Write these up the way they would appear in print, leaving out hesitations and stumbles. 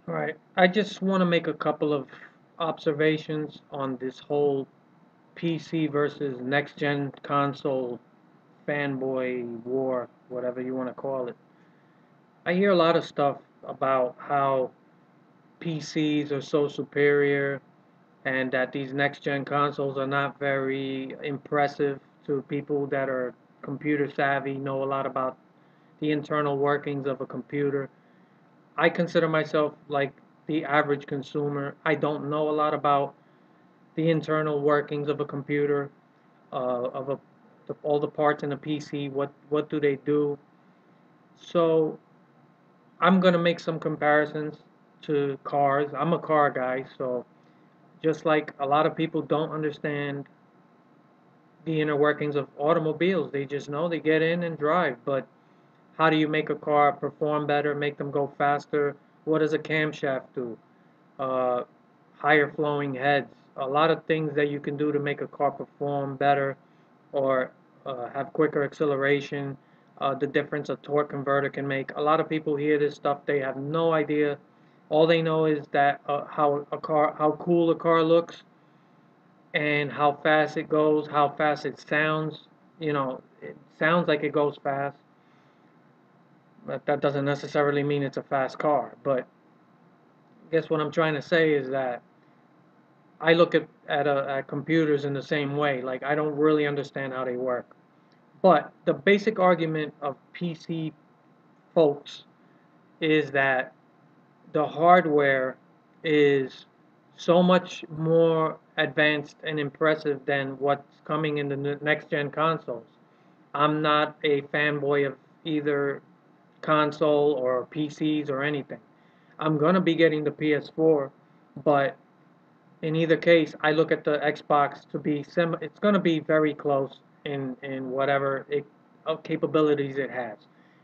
All right. I just want to make a couple of observations on this whole PC versus next gen console fanboy war, whatever you want to call it. I hear a lot of stuff about how PCs are so superior and that these next gen consoles are not very impressive to people that are computer savvy, know a lot about the internal workings of a computer. I consider myself like the average consumer. I don't know a lot about the internal workings of a computer, of all the parts in a PC. What do they do? So I'm gonna make some comparisons to cars. I'm a car guy, so just like a lot of people don't understand the inner workings of automobiles, they just know they get in and drive. But how do you make a car perform better, make them go faster? What does a camshaft do? uh, Higher flowing heads, a lot of things that you can do to make a car perform better or have quicker acceleration, the difference a torque converter can make. A lot of people hear this stuff, they have no idea. All they know is that how cool a car looks and how fast it goes, how fast it sounds. It sounds like it goes fast, but that doesn't necessarily mean it's a fast car. But I guess what I'm trying to say is that I look at computers in the same way. Like I don't really understand how they work. But the basic argument of PC folks is that the hardware is so much more advanced and impressive than what's coming in the next gen consoles. I'm not a fanboy of either console or PCs or anything. I'm gonna be getting the PS4, but in either case, I look at the Xbox to be it's going to be very close in whatever capabilities it has.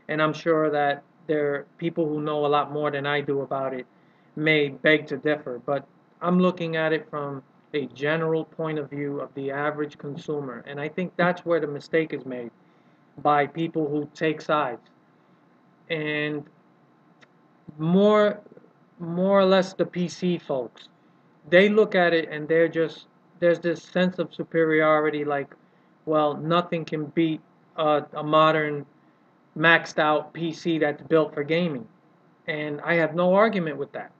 And I'm sure that there are people who know a lot more than I do about it may beg to differ, but I'm looking at it from a general point of view of the average consumer. And I think that's where the mistake is made by people who take sides. And more more or less the PC folks, they look at it and there's this sense of superiority, like, well, nothing can beat a modern maxed out PC that's built for gaming. And I have no argument with that.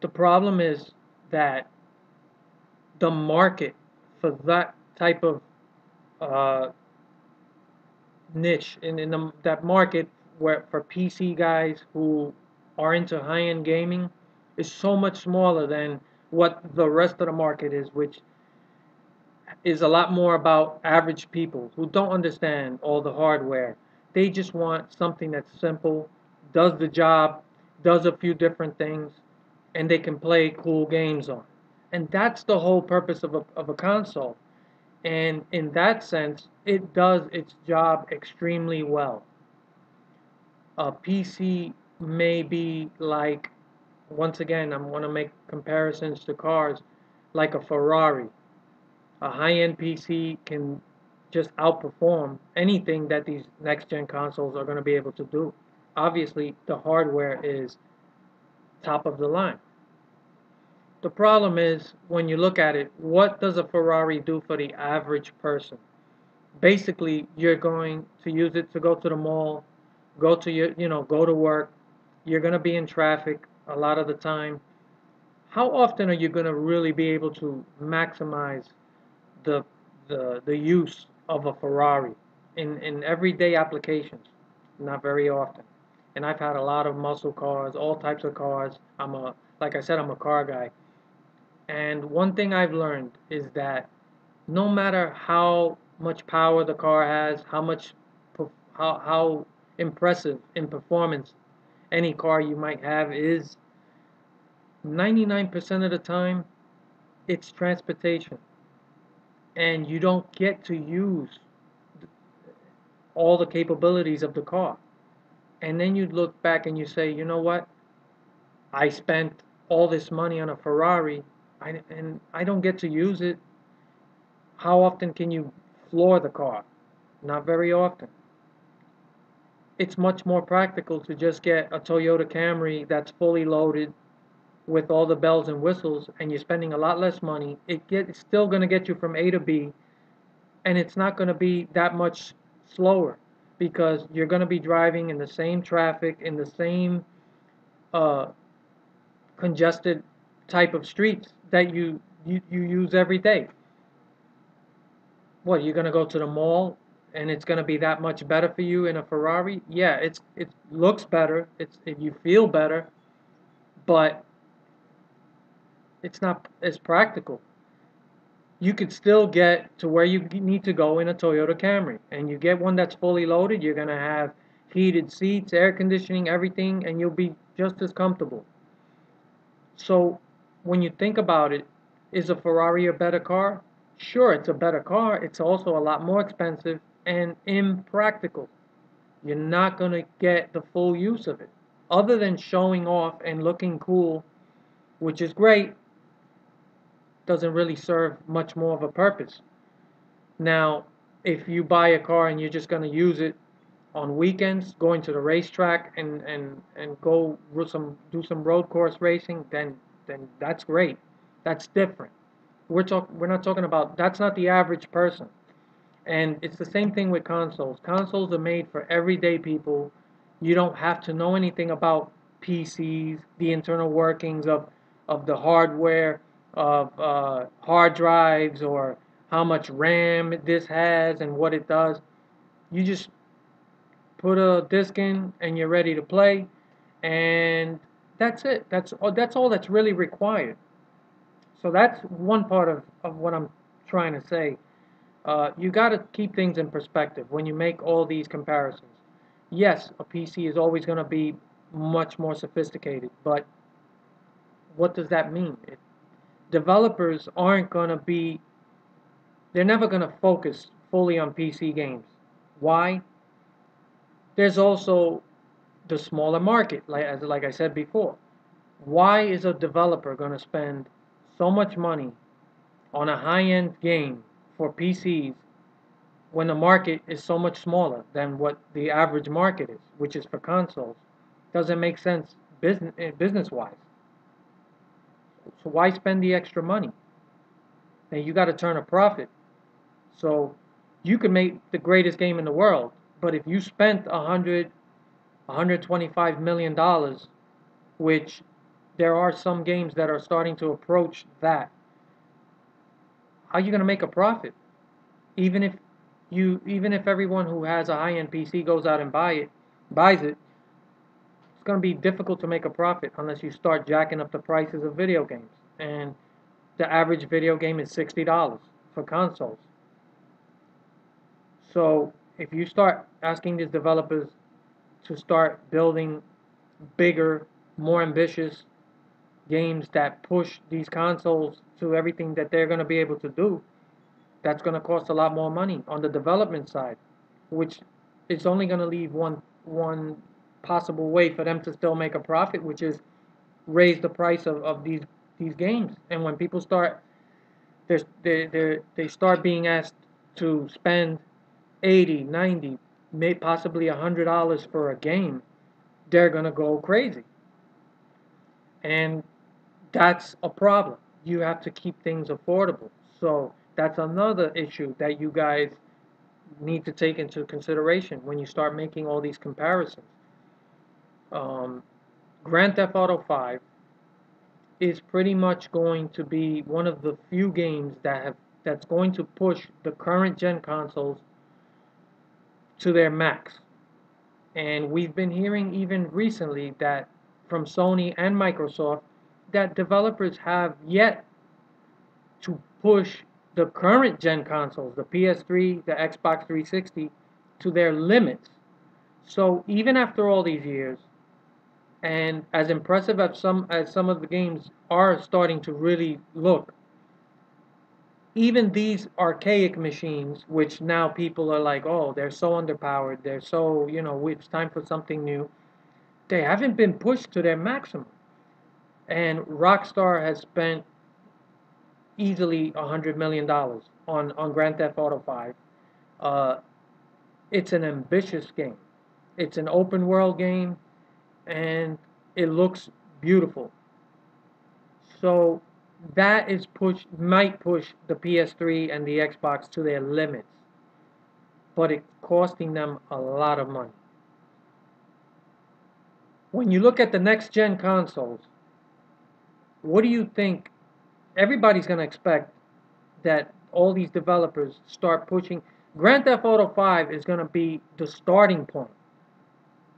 The problem is that the market for that type of uh, niche in that market where for PC guys who are into high-end gaming is so much smaller than what the rest of the market is, which is a lot more about average people who don't understand all the hardware. They just want something that's simple, does the job, does a few different things, and they can play cool games on. And that's the whole purpose of a console. And in that sense, it does its job extremely well. A PC may be like, once again, I want to make comparisons to cars, like a Ferrari. A high-end PC can just outperform anything that these next-gen consoles are going to be able to do. Obviously, the hardware is top of the line. The problem is when you look at it, what does a Ferrari do for the average person? Basically, you're going to use it to go to the mall, go to go to work. You're going to be in traffic a lot of the time. How often are you going to really be able to maximize the the use of a Ferrari in everyday applications? Not very often. And I've had a lot of muscle cars, all types of cars. Like I said, I'm a car guy. And one thing I've learned is that no matter how much power the car has, how impressive in performance any car you might have is, 99% of the time it's transportation, and you don't get to use all the capabilities of the car. And then you look back and you say, you know what? I spent all this money on a Ferrari, and I don't get to use it. How often can you floor the car? Not very often. it's much more practical to just get a Toyota Camry that's fully loaded with all the bells and whistles, and you're spending a lot less money. It's still going to get you from A to B, and it's not going to be that much slower because you're going to be driving in the same traffic, in the same uh, congested type of streets that you use every day. What, you're going to go to the mall and it's going to be that much better for you in a Ferrari? Yeah, it looks better. You feel better, but it's not as practical. You could still get to where you need to go in a Toyota Camry, and you get one that's fully loaded, you're going to have heated seats, air conditioning, everything, and you'll be just as comfortable. So when you think about it, is a Ferrari a better car? Sure, it's a better car. It's also a lot more expensive and impractical. You're not going to get the full use of it. Other than showing off and looking cool, which is great, doesn't really serve much more of a purpose. Now, if you buy a car and you're just going to use it on weekends, going to the racetrack and do some road course racing, then that's great. That's different. We're not talking about, that's not the average person. And it's the same thing with consoles. Consoles are made for everyday people. You don't have to know anything about PCs, the internal workings of the hardware, of hard drives, or how much RAM this has and what it does. You just put a disc in and you're ready to play, and that's it. That's all that's really required. So that's one part of what I'm trying to say. You got to keep things in perspective when you make all these comparisons. Yes, a PC is always going to be much more sophisticated, but what does that mean? Developers aren't going to be, they're never going to focus fully on PC games. Why? There's also the smaller market, like I said before. Why is a developer going to spend so much money on a high-end game for PCs when the market is so much smaller than what the average market is, which is for consoles? Doesn't make sense business-wise. So why spend the extra money? Now you got to turn a profit. So you could make the greatest game in the world, but if you spent 125 million dollars, which there are some games that are starting to approach that, how are you going to make a profit? Even if everyone who has a high-end PC goes out and buys it, it's going to be difficult to make a profit unless you start jacking up the prices of video games. And the average video game is $60 for consoles. So if you start asking these developers to start building bigger, more ambitious games that push these consoles to everything that they're going to be able to do, that's going to cost a lot more money on the development side, which is only going to leave one possible way for them to still make a profit, which is raise the price of these games. And when people start they start being asked to spend 80, 90, possibly $100 for a game, they're going to go crazy. And that's a problem. You have to keep things affordable. So that's another issue that you guys need to take into consideration when you start making all these comparisons. Um, Grand Theft Auto 5 is pretty much going to be one of the few games that's going to push the current gen consoles to their max. And we've been hearing even recently that from Sony and Microsoft that developers have yet to push the current gen consoles, the PS3, the Xbox 360, to their limits. So even after all these years, and as impressive as some of the games are starting to really look, even these archaic machines, which now people are like, oh, they're so underpowered, they're so, it's time for something new, they haven't been pushed to their maximum. And Rockstar has spent easily $100 million on Grand Theft Auto 5. Uh, it's an ambitious game. It's an open world game, and it looks beautiful. So that is might push the PS3 and the Xbox to their limits, but it's costing them a lot of money. When you look at the next gen consoles, what do you think? Everybody's going to expect that all these developers start pushing. Grand Theft Auto 5 is going to be the starting point.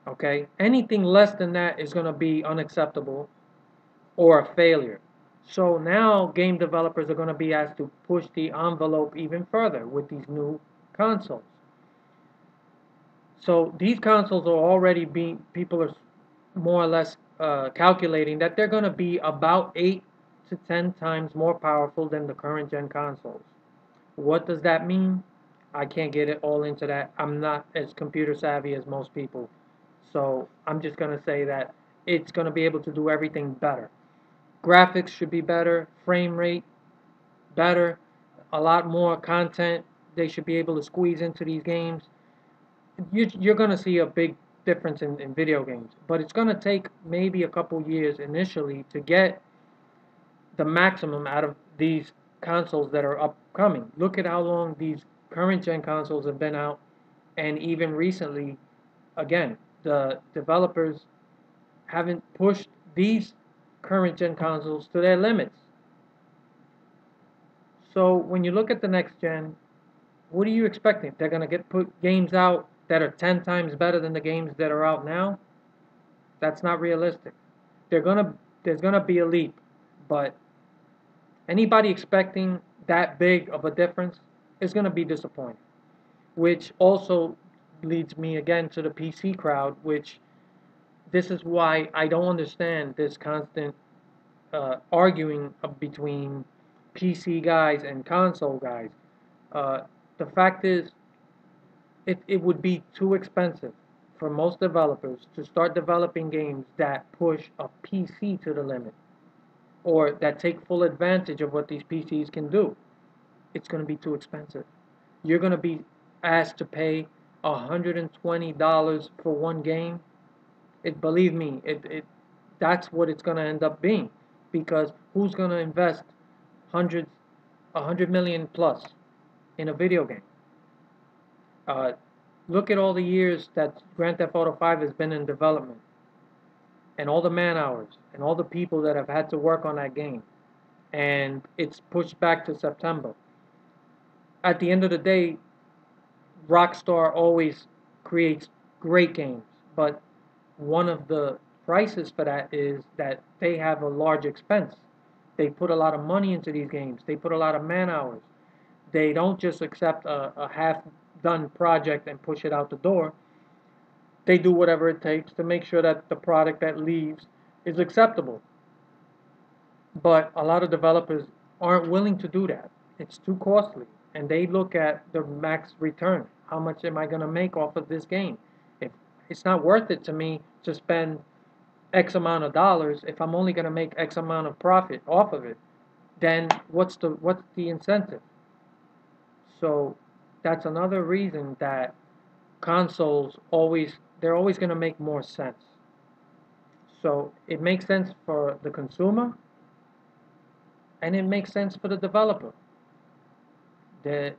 Okay? Anything less than that is going to be unacceptable or a failure. So now game developers are going to be asked to push the envelope even further with these new consoles. So these consoles are already being, people are more or less calculating that they're going to be about 8 to 10 times more powerful than the current gen consoles. What does that mean? I can't get it all into that. I'm not as computer savvy as most people. So I'm just going to say that it's going to be able to do everything better. Graphics should be better, frame rate better, a lot more content they should be able to squeeze into these games. You're going to see a big difference in video games, but it's going to take maybe a couple years initially to get the maximum out of these consoles that are upcoming. Look at how long these current gen consoles have been out, and even recently, again, the developers haven't pushed these current gen consoles to their limits. So when you look at the next gen, what are you expecting? They're going to put games out that are 10 times better than the games that are out now? That's not realistic. There's going to be a leap, but anybody expecting that big of a difference is going to be disappointed. Which also leads me again to the PC crowd, which this is why I don't understand this constant arguing between PC guys and console guys. Uh, the fact is, it would be too expensive for most developers to start developing games that push a PC to the limit or that take full advantage of what these PCs can do. It's going to be too expensive. You're going to be asked to pay $120 for one game. Believe me, that's what it's going to end up being, because who's going to invest hundreds, 100 million plus in a video game? Uh, Look at all the years that Grand Theft Auto 5 has been in development, and all the man hours, and all the people that have had to work on that game, and it's pushed back to September. At the end of the day, Rockstar always creates great games, but one of the prices for that is that they have a large expense. They put a lot of money into these games. They put a lot of man hours. They don't just accept a half-done project and push it out the door. They do whatever it takes to make sure that the product that leaves is acceptable. But a lot of developers aren't willing to do that. It's too costly. And they look at the max return. How much am I going to make off of this game? If it's not worth it to me to spend X amount of dollars, if I'm only going to make X amount of profit off of it, then what's the incentive? So that's another reason that consoles they're always going to make more sense. So it makes sense for the consumer, and it makes sense for the developer. The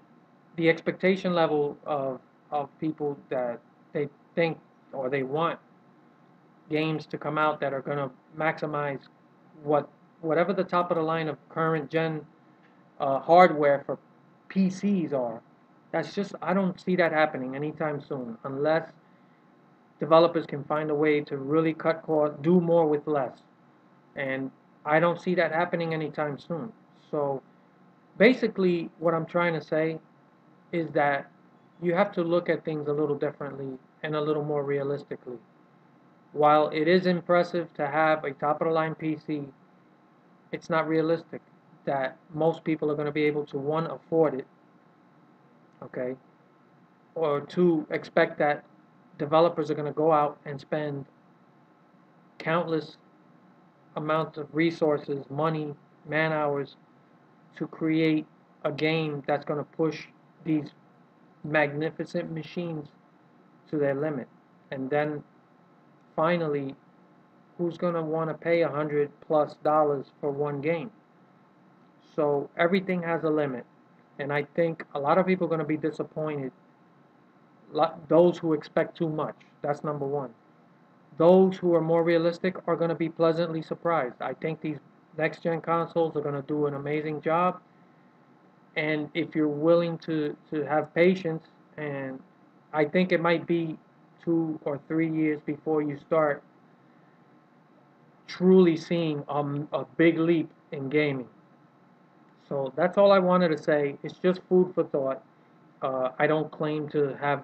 the expectation level of people that they think or they want games to come out that are going to maximize whatever the top of the line of current gen hardware for PCs are. That's just, I don't see that happening anytime soon unless developers can find a way to really cut costs, do more with less. And I don't see that happening anytime soon. So basically, what I'm trying to say is that you have to look at things a little differently and a little more realistically. While it is impressive to have a top of the line PC, it's not realistic that most people are going to be able to, one, afford it, okay, or two, expect that developers are going to go out and spend countless amounts of resources, money, man hours to create a game that's going to push these magnificent machines to their limit. And then finally, who's going to want to pay $100+ for one game? So everything has a limit. And I think a lot of people are going to be disappointed. Those who expect too much. That's number one. Those who are more realistic are going to be pleasantly surprised. I think these next gen consoles are going to do an amazing job. And if you're willing to have patience, and I think it might be 2 or 3 years before you start truly seeing a big leap in gaming. So that's all I wanted to say. It's just food for thought. I don't claim to have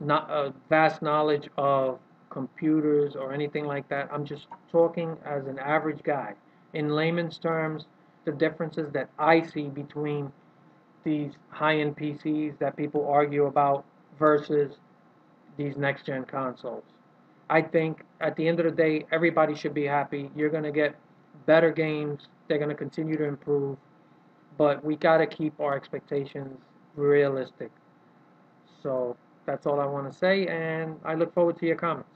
not a vast knowledge of computers or anything like that. I'm just talking as an average guy. In layman's terms, the differences that I see between these high-end PCs that people argue about versus these next-gen consoles. I think at the end of the day, everybody should be happy. You're going to get better games. They're going to continue to improve. But we got to keep our expectations realistic. So that's all I want to say, and I look forward to your comments.